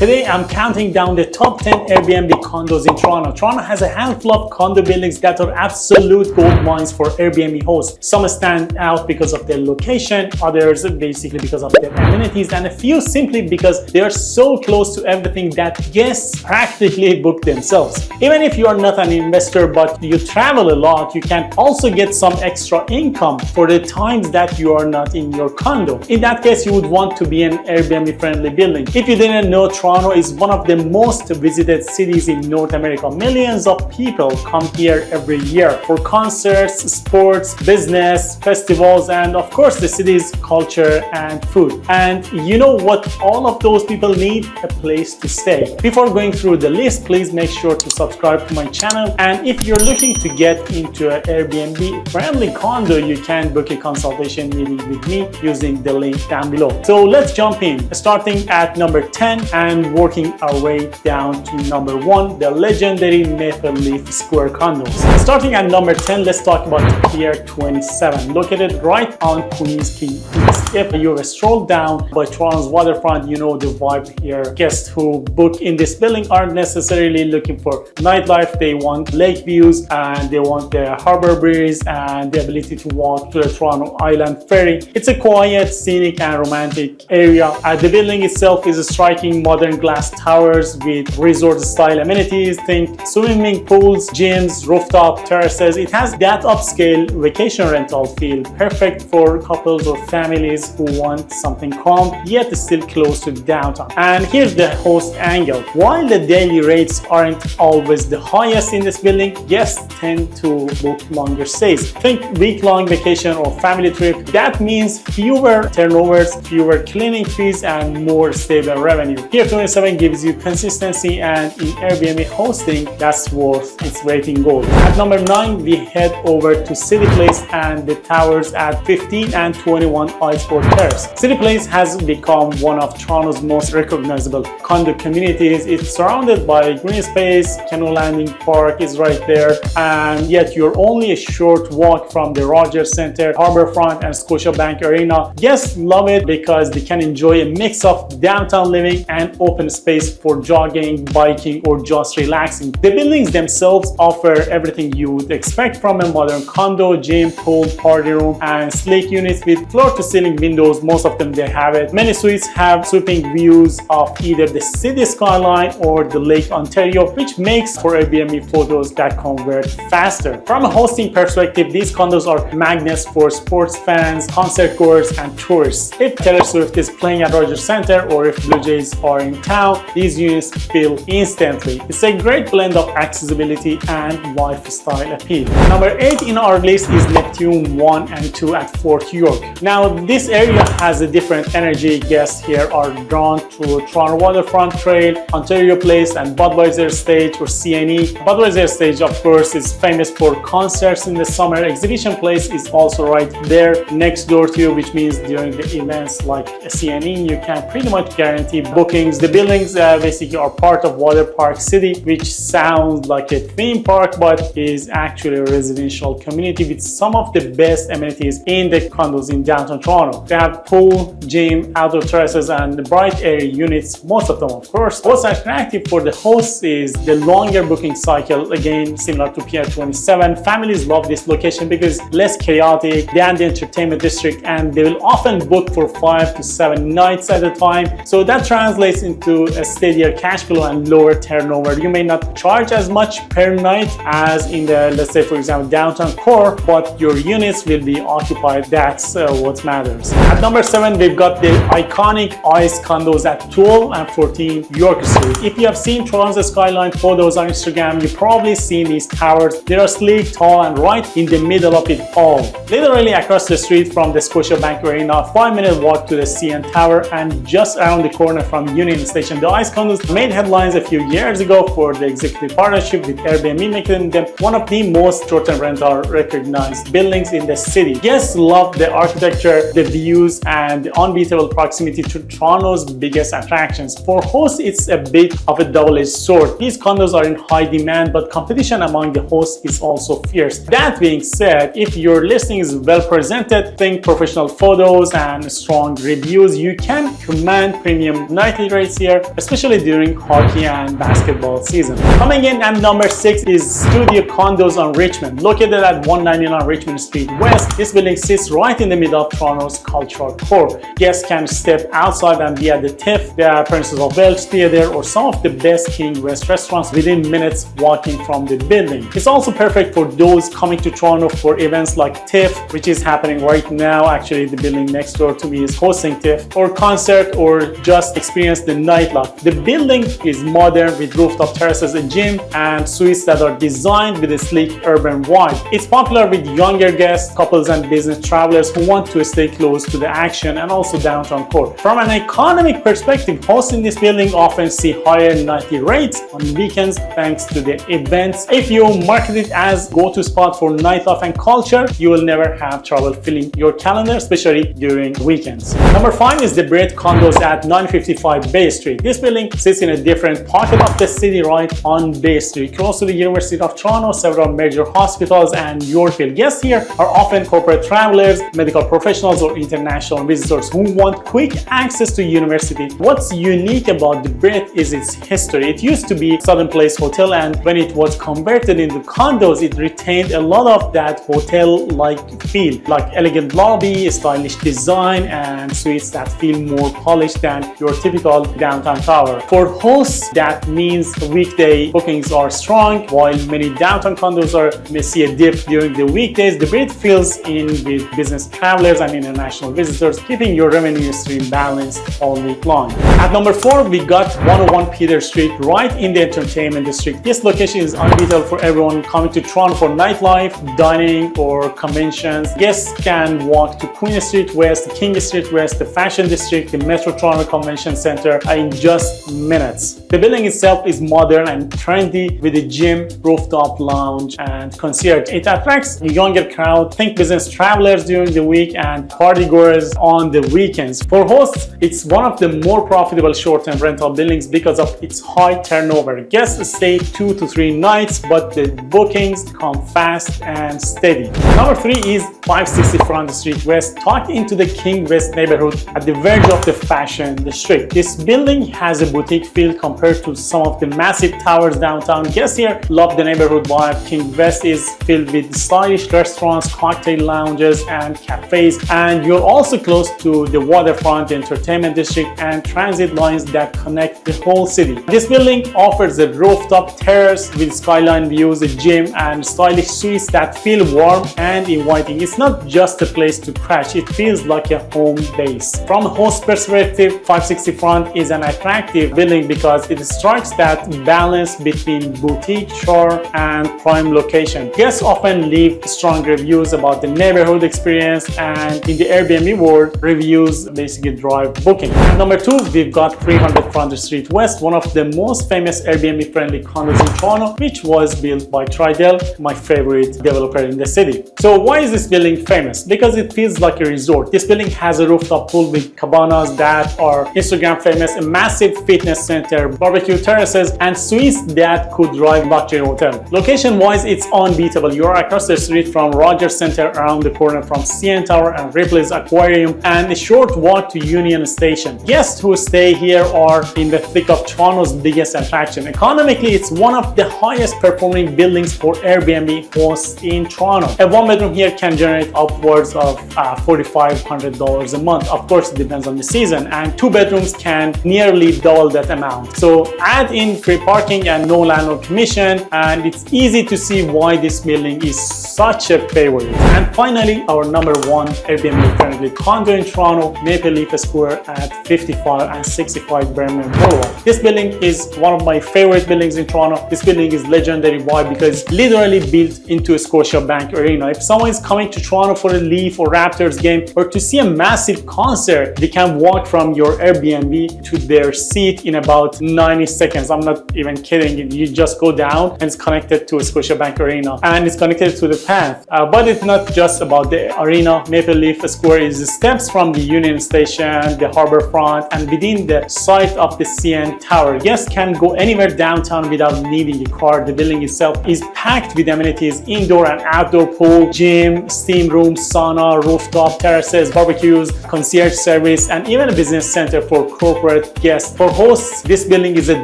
Today I'm counting down the top 10 Airbnb condos in Toronto. Toronto has a handful of condo buildings that are absolute gold mines for Airbnb hosts. Some stand out because of their location, others basically because of their amenities, and a few simply because they are so close to everything that guests practically book themselves. Even if you are not an investor but you travel a lot, you can also get some extra income for the times that you are not in your condo. In that case, you would want to be an Airbnb friendly building. If you didn't know, Toronto is one of the most visited cities in North America. Millions of people come here every year for concerts, sports, business, festivals, and of course the city's culture and food. And you know what all of those people need? A place to stay. Before going through the list, please make sure to subscribe to my channel. And if you're looking to get into an Airbnb friendly condo, you can book a consultation meeting with me using the link down below. So let's jump in, starting at number 10 and working our way down to number 1, the legendary Maple Leaf Square condos. Starting at number 10, let's talk about Pier 27, located right on Queens Quay East. If you have strolled down by Toronto's waterfront, you know the vibe here. Guests who book in this building aren't necessarily looking for nightlife. They want lake views and they want the harbor breeze and the ability to walk to the Toronto Island Ferry. It's a quiet, scenic and romantic area. The building itself is a striking modern glass towers with resort-style amenities. Think swimming pools, gyms, rooftop terraces. It has that upscale vacation rental feel, perfect for couples or families who want something calm yet still close to downtown. And here's the host angle. While the daily rates aren't always the highest in this building, guests tend to book longer stays. Think week-long vacation or family trip. That means fewer turnovers, fewer cleaning fees, and more stable revenue. Pier 27 gives you consistency, and in Airbnb hosting, that's worth its weight in gold. At number 9, we head over to CityPlace and the towers at 15 and 21 Iceboat Terrace. CityPlace has become one of Toronto's most recognizable condo communities. It's surrounded by green space, Canoe Landing Park is right there, and yet you're only a short walk from the Rogers Centre, Harbourfront, and Scotiabank Arena. Guests love it because they can enjoy a mix of downtown living and open space for jogging, biking, or just relaxing. The buildings themselves offer everything you would expect from a modern condo: gym, pool, party room, and sleek units with floor-to-ceiling windows. Most of them they have it. Many suites have sweeping views of either the city skyline or the Lake Ontario, which makes for Airbnb photos that convert faster. From a hosting perspective, these condos are magnets for sports fans, concert goers, and tourists. If Taylor Swift is playing at Rogers Centre or if Blue Jays are in town, these units fill instantly. It's a great blend of accessibility and lifestyle appeal. Number 8 in our list is Neptune 1 and 2 at Fort York. Now, this area has a different energy. Guests here are drawn to Toronto Waterfront Trail, Ontario Place, and Budweiser Stage or CNE. Budweiser Stage, of course, is famous for concerts in the summer. Exhibition Place is also right there next door to you, which means during the events like CNE, you can pretty much guarantee bookings. The buildings basically are part of Water Park City, which sounds like a theme park but is actually a residential community with some of the best amenities in the condos in downtown Toronto. They have pool, gym, outdoor terraces, and bright air units, most of them of course. What's attractive for the hosts is the longer booking cycle, again similar to Pier 27. Families love this location because less chaotic than the entertainment district, and they will often book for 5 to 7 nights at a time. So that translates into a steadier cash flow and lower turnover. You may not charge as much per night as in the, let's say for example, downtown core, but your units will be occupied. That's what matters. At number 7, we've got the iconic ice condos at 12 and 14 York Street. If you have seen Toronto's skyline photos on Instagram, you've probably seen these towers. They are sleek, tall, and right in the middle of it all. Literally across the street from the Scotiabank Arena, 5-minute walk to the CN Tower, and just around the corner from Union Station. The ice condos made headlines a few years ago for the executive partnership with Airbnb, making them one of the most short-term rental recognized buildings in the city. Guests love the architecture, the views, and the unbeatable proximity to Toronto's biggest attractions. For hosts, it's a bit of a double-edged sword. These condos are in high demand, but competition among the hosts is also fierce. That being said, if your listing is well presented, think professional photos and strong reviews, you can command premium nightly rates experience here, especially during hockey and basketball season. Coming in at number 6 is Studio Condos on Richmond. Located at 199 Richmond Street West, this building sits right in the middle of Toronto's cultural core. Guests can step outside and be at the TIFF, the Princess of Wales Theatre, or some of the best King West restaurants within minutes walking from the building. It's also perfect for those coming to Toronto for events like TIFF, which is happening right now. Actually, the building next door to me is hosting TIFF, or concert, or just experience the nightlife. The building is modern with rooftop terraces, a gym, and suites that are designed with a sleek urban vibe. It's popular with younger guests, couples, and business travelers who want to stay close to the action and also downtown core. From an economic perspective, hosting this building often see higher nightly rates on weekends thanks to the events. If you market it as go-to spot for nightlife and culture, you will never have trouble filling your calendar, especially during weekends. Number 5 is the Britt Condos at 955 Bay Street. This building sits in a different pocket of the city right on Bay Street, close to the University of Toronto, several major hospitals, and Yorkville. Guests here are often corporate travelers, medical professionals, or international visitors who want quick access to university. What's unique about the Britt is its history. It used to be Southern Place Hotel, and when it was converted into condos, it retained a lot of that hotel-like feel, like elegant lobby, stylish design, and suites that feel more polished than your typical downtown tower. For hosts, that means weekday bookings are strong, while many downtown condos may see a dip during the weekdays. The Britt fills in with business travelers and international visitors, keeping your revenue stream balanced all week long. At number 4, we got 101 Pier Street, right in the entertainment district. This location is unbeatable for everyone coming to Toronto for nightlife, dining, or conventions. Guests can walk to Queen Street West, King Street West, the Fashion District, the Metro Toronto Convention Center in just minutes. The building itself is modern and trendy with a gym, rooftop lounge, and concierge. It attracts a younger crowd, think business travelers during the week and partygoers on the weekends. For hosts, it's one of the more profitable short-term rental buildings because of its high turnover. Guests stay 2 to 3 nights, but the bookings come fast and steady. Number 3 is 560 Front Street West, tucked into the King West neighborhood at the verge of the Fashion District. This building has a boutique feel compared to some of the massive towers downtown. Guests here love the neighborhood vibe. King West is filled with stylish restaurants, cocktail lounges, and cafes, and you're also close to the waterfront, entertainment district, and transit lines that connect the whole city. This building offers a rooftop terrace with skyline views, a gym, and stylish suites that feel warm and inviting. It's not just a place to crash, it feels like a home base. From a host perspective, 560 Front is an attractive building because it strikes that balance between boutique, charm, and prime location. Guests often leave strong reviews about the neighborhood experience, and in the Airbnb world, reviews basically drive booking. At number 2, we've got 300 Front Street West, one of the most famous Airbnb-friendly condos in Toronto, which was built by Tridel, my favorite developer in the city. So why is this building famous? Because it feels like a resort. This building has a rooftop pool with cabanas that are Instagram famous, a massive fitness center, barbecue terraces, and suites that could drive luxury hotel. Location-wise, it's unbeatable. You are across the street from Rogers Center, around the corner from CN Tower and Ripley's Aquarium, and a short walk to Union Station. Guests who stay here are in the thick of Toronto's biggest attraction. Economically, it's one of the highest performing buildings for Airbnb hosts in Toronto. A one-bedroom here can generate upwards of $4,500 a month. Of course, it depends on the season, and 2 bedrooms can nearly double that amount. So add in free parking and no landlord commission, and it's easy to see why this building is such a favorite. And finally, our number 1 Airbnb-friendly condo in Toronto, Maple Leaf Square at 55 and 65 Bremner Boulevard. This building is one of my favorite buildings in Toronto. This building is legendary. Why? Because it's literally built into a Scotiabank Arena. If someone is coming to Toronto for a Leaf or Raptors game or to see a massive concert, they can walk from your Airbnb to their seat in about 90 seconds. I'm not even kidding. You just go down and it's connected to a Scotiabank Arena and it's connected to the path. But it's not just about the arena. Maple Leaf Square is steps from the Union Station, the harbor front, and within the site of the CN Tower. Guests can go anywhere downtown without needing a car. The building itself is packed with amenities, indoor and outdoor pool, gym, steam room, sauna, rooftop terraces, barbecues, concierge service, and even a business center for corporate corporate guests. For hosts, this building is a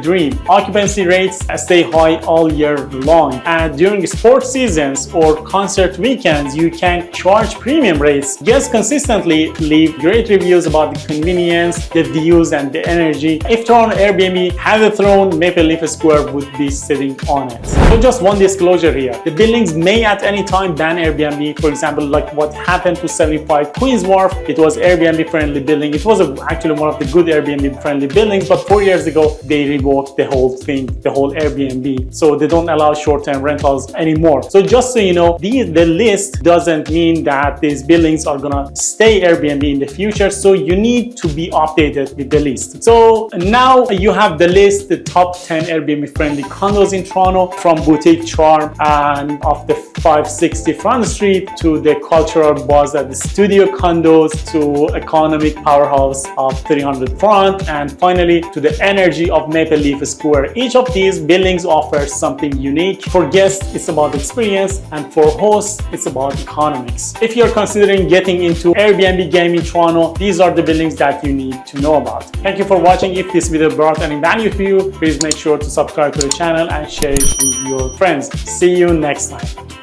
dream. Occupancy rates stay high all year long, and during sports seasons or concert weekends, you can charge premium rates. Guests consistently leave great reviews about the convenience, the views, and the energy. If Toronto Airbnb had a throne, Maple Leaf Square would be sitting on it. So just one disclosure here. The buildings may at any time ban Airbnb. For example, like what happened to 75 Queen's Wharf. It was Airbnb-friendly building. It was actually one of the good Airbnb-friendly buildings, but 4 years ago, they revoked the whole thing, the whole Airbnb. So they don't allow short-term rentals anymore. So just so you know, the list doesn't mean that these buildings are gonna stay Airbnb in the future. So you need to be updated with the list. So now you have the list, the top 10 Airbnb-friendly condos in Toronto, from boutique charm and of the 560 Front Street to the cultural buzz at the studio condos to economic powerhouse of 300 Front, and finally to the energy of Maple Leaf Square. Each of these buildings offers something unique. For guests, it's about experience, and for hosts, it's about economics. If you're considering getting into Airbnb game in Toronto, these are the buildings that you need to know about. Thank you for watching. If this video brought any value to you, please make sure to subscribe to the channel and share it with your friends. See you next time.